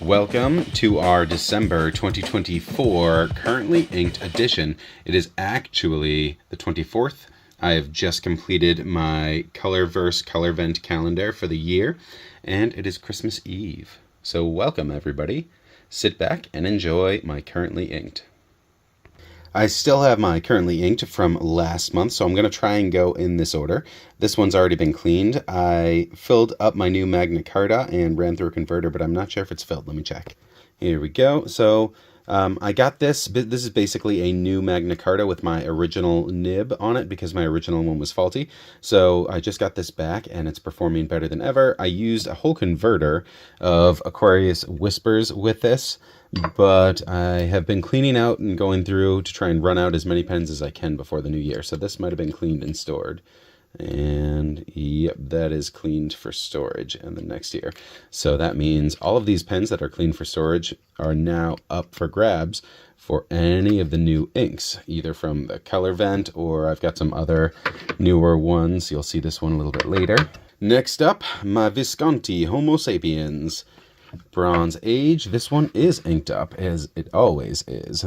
Welcome to our December 2024 currently inked edition. It is actually the 24th. I have just completed my Colorverse Colorvent calendar for the year, and it is Christmas Eve. So welcome everybody. Sit back and enjoy my currently inked. I still have my currently inked from last month, so I'm going to try and go in this order. This one's already been cleaned. I filled up my new Magna Carta and ran through a converter, but I'm not sure if it's filled. Let me check. Here we go. So I got this. This is basically a new Magna Carta with my original nib on it because my original one was faulty. So I just got this back and it's performing better than ever. I used a whole converter of Aquarius Whispers with this, but I have been cleaning out and going through to try and run out as many pens as I can before the new year. So this might have been cleaned and stored. And yep, that is cleaned for storage in the next year. So that means all of these pens that are cleaned for storage are now up for grabs for any of the new inks, either from the Colorvent or I've got some other newer ones. You'll see this one a little bit later. Next up, my Visconti Homo Sapiens Bronze Age. This one is inked up, as it always is.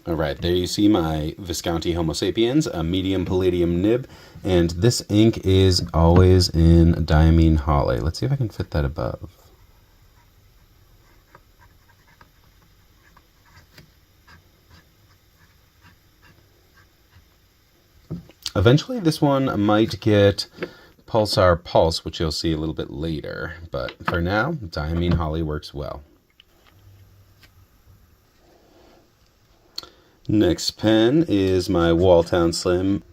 Alright, there you see my Visconti Homo Sapiens, a medium palladium nib, and this ink is always in Diamine Holly. Let's see if I can fit that above. Eventually this one might get Pulsar Pulse, which you'll see a little bit later, but for now, Diamine Holly works well. Next pen is my Walltown Slim.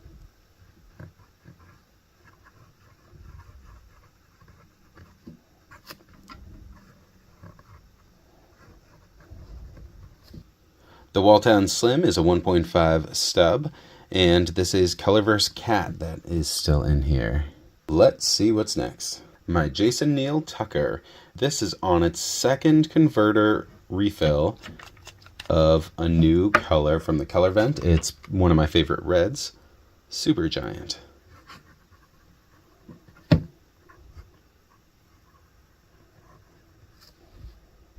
The Walltown Slim is a 1.5 stub, and this is Colorverse Cat that is still in here. Let's see what's next. My Jason Neal Tucker. This is on its second converter refill of a new color from the Colorvent. It's one of my favorite reds, Super Giant.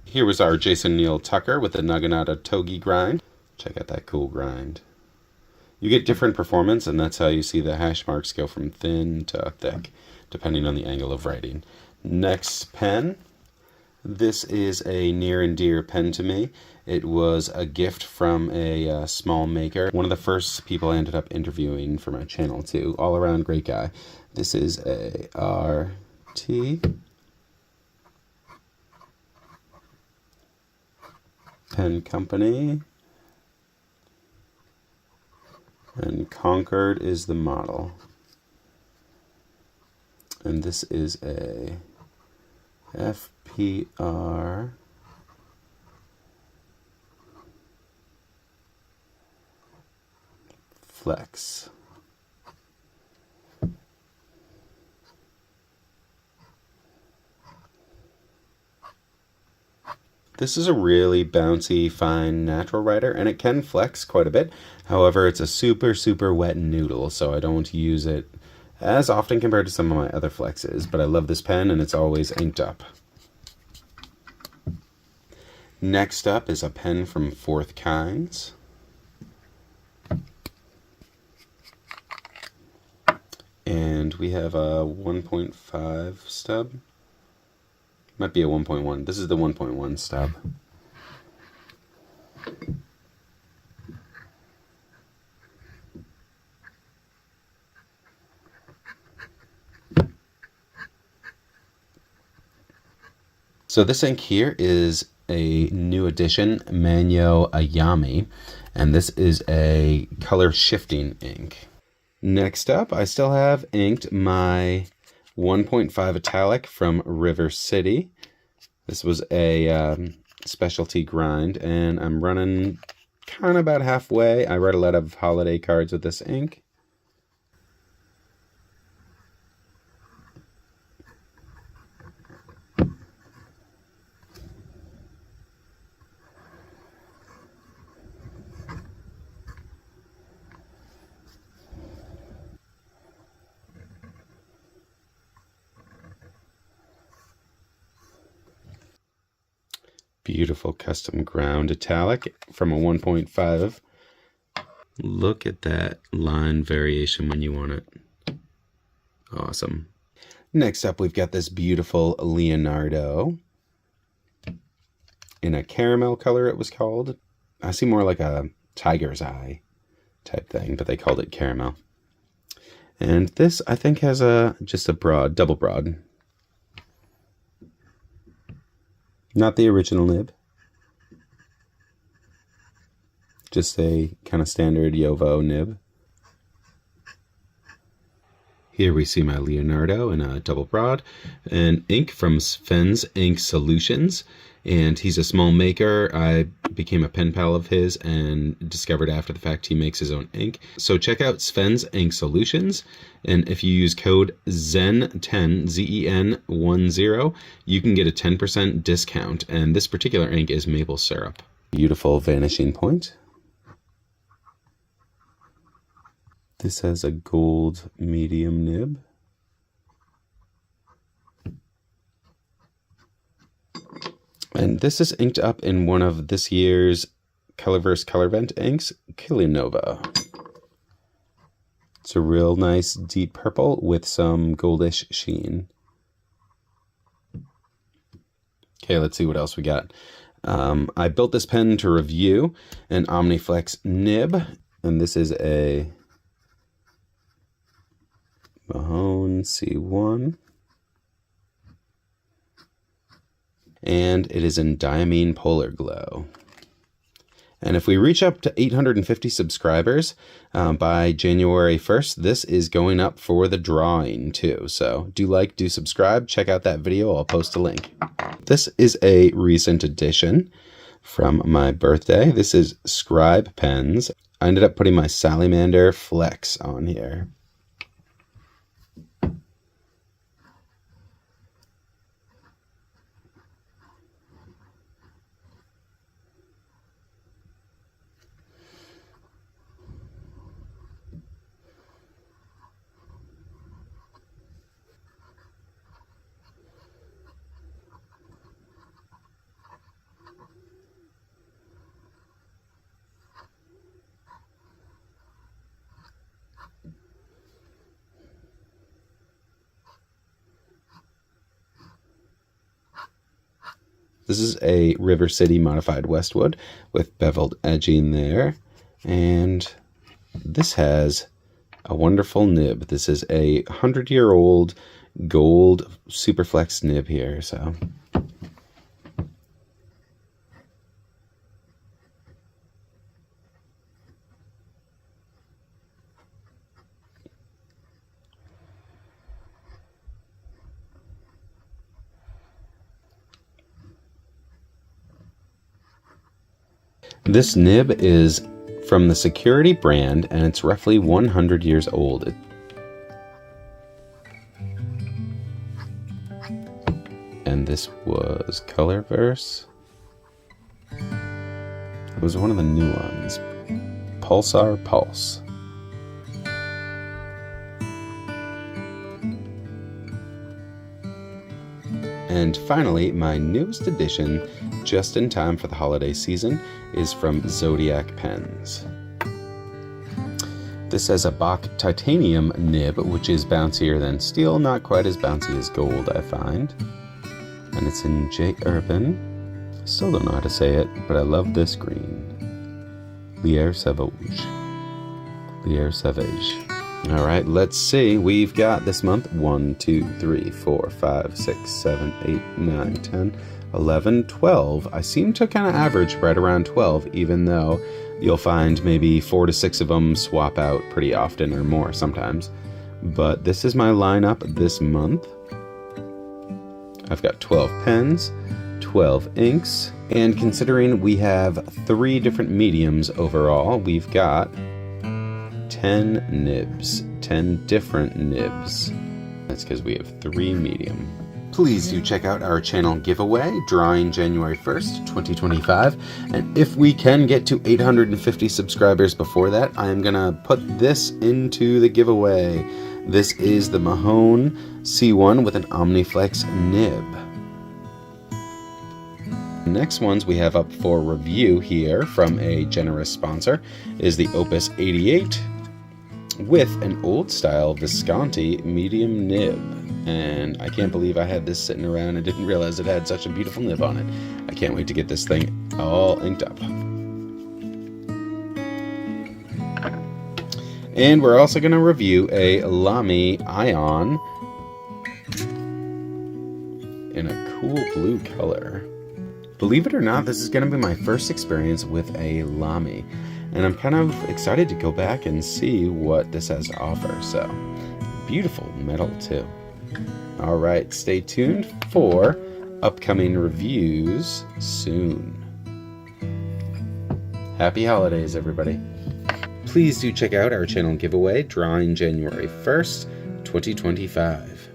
Here was our Jason Neal Tucker with the Naginata Togi grind. Check out that cool grind. You get different performance, and that's how you see the hash marks go from thin to thick, depending on the angle of writing. Next pen. This is a near and dear pen to me. It was a gift from a small maker. One of the first people I ended up interviewing for my channel too. All around great guy. This is a RT Pen Company. And Concord is the model. And this is a FPR Flex. This is a really bouncy, fine, natural writer, and it can flex quite a bit. However, it's a super, super wet noodle, so I don't use it as often compared to some of my other flexes, but I love this pen and it's always inked up. Next up is a pen from Fourth Kinds. And we have a 1.5 stub. Might be a 1.1. This is the 1.1 stub. So this ink here is a new edition, Manyo Ayami, and this is a color shifting ink. Next up, I still have inked my 1.5 Italic from River City. This was a specialty grind, and I'm running kind of about halfway. I write a lot of holiday cards with this ink. Beautiful custom ground italic from a 1.5. Look at that line variation when you want it. Awesome. Next up, we've got this beautiful Leonardo in a caramel color, it was called. I see more like a tiger's eye type thing, but they called it caramel. And this, I think, has just a broad, double broad. Not the original nib. Just a kind of standard Yovo nib. Here we see my Leonardo in a double broad, and ink from Sven's Ink Solutions, and he's a small maker. I became a pen pal of his and discovered after the fact he makes his own ink. So check out Sven's Ink Solutions, and if you use code ZEN10, ZEN10, you can get a 10% discount, and this particular ink is maple syrup. Beautiful vanishing point. This has a gold medium nib. And this is inked up in one of this year's Colorverse Colorvent inks, Kilonova. It's a real nice deep purple with some goldish sheen. Okay, let's see what else we got. I built this pen to review an Omniflex nib, and this is a Mahone C1, and it is in Diamine Polar Glow. And if we reach up to 850 subscribers by January 1st, this is going up for the drawing too. So do like, do subscribe, check out that video, I'll post a link. This is a recent addition from my birthday. This is Scribe Pens. I ended up putting my Salamander Flex on here. This is a River City modified Westwood with beveled edging there. And this has a wonderful nib. This is a 100-year-old gold Superflex nib here. So this nib is from the Security brand, and it's roughly 100 years old. And this was Colorverse. It was one of the new ones. Pulsar Pulse. And finally, my newest addition, just in time for the holiday season, is from Zodiac Pens. This has a Bach titanium nib, which is bouncier than steel, not quite as bouncy as gold, I find. And it's in J. Urban. Still don't know how to say it, but I love this green. Lierre Sauvage. Lierre Sauvage. All right, let's see. We've got this month 1, 2, 3, 4, 5, 6, 7, 8, 9, 10, 11, 12. I seem to kind of average right around 12, even though you'll find maybe 4 to 6 of them swap out pretty often or more sometimes. But this is my lineup this month. I've got 12 pens, 12 inks, and considering we have 3 different mediums overall, we've got 10 nibs, 10 different nibs. That's because we have 3 medium. Please do check out our channel giveaway, drawing January 1st, 2025. And if we can get to 850 subscribers before that, I'm gonna put this into the giveaway. This is the Mahone C1 with an Omniflex nib. Next ones we have up for review here from a generous sponsor is the Opus 88 with an old style Visconti medium nib. And I can't believe I had this sitting around and didn't realize it had such a beautiful nib on it. I can't wait to get this thing all inked up. And we're also going to review a Lamy Ion in a cool blue color. Believe it or not, this is going to be my first experience with a Lamy, and I'm kind of excited to go back and see what this has to offer. So, beautiful metal too. Alright, stay tuned for upcoming reviews soon. Happy holidays, everybody. Please do check out our channel giveaway drawing January 1st, 2025.